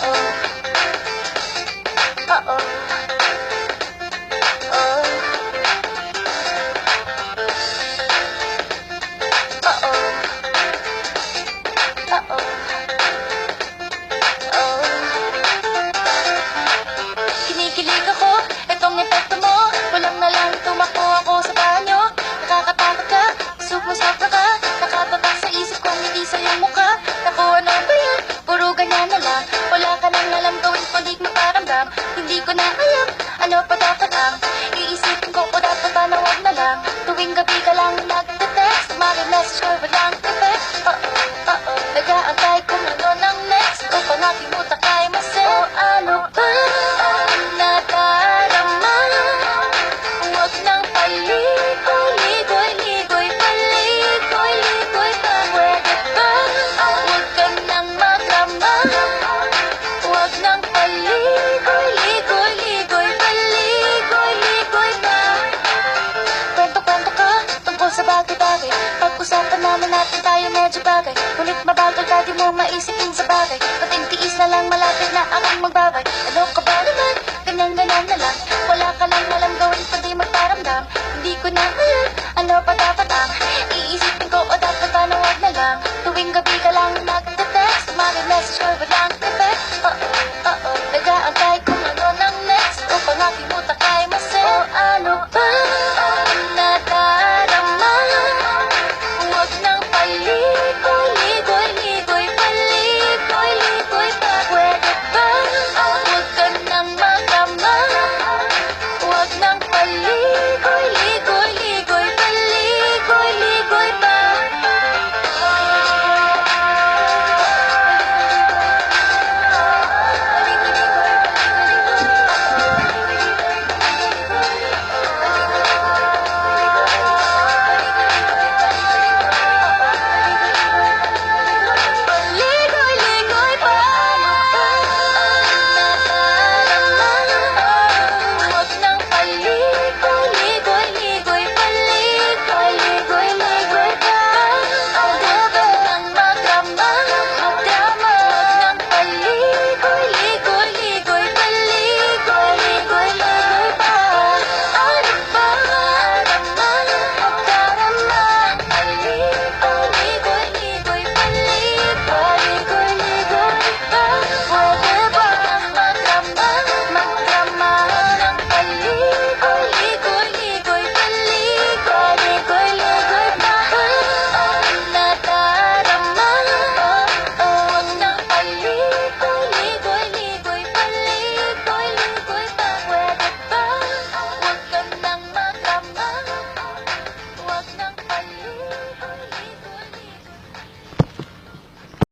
Oo. Oh. Oo. Oo. Oh. Kinikilig ako, itong epekto mo. Kulang na lang tumakbo ako sa banyo. Nakakatakot ka, sumusabra ka. Nakatatak sa isip kong hindi sa'yo mukha. Naku, ano ba yan? Puro ganyan na lang. Wala ka nang alam gawin kundi maparamdam. Hindi ko na alam, ano pa dapat ang iisipin ko o dapat ba na wag na lang. Tuwing gabi ka lang nagte-text, message ko walang effect. Nag-aantay kung ano ng next. O pangapimuta kay masay. O ano ba ang nadarama? Huwag nang paligoy-ligoy, paligoy-ligoy pa. Pwede ba? Huwag ka nang magrama. Huwag nang paligoy-ligoy, paligoy-ligoy pa. Kwento-kwento ka tungkol sa bagay-bagay. Pag-usapan naman natin tayo medyo bagay. Ngunit mabagal ka, di mo maisipin sa bagay. Pating tiis na lang, malapit na akong magbabay. Ano ka ba naman? Ganyan-ganyan na lang. Wala ka lang alam gawin kundi magparamdam. Hindi ko na alam, ano pa dapat ang iisipin ko o dapat ba na wag na lang. Tuwing gabi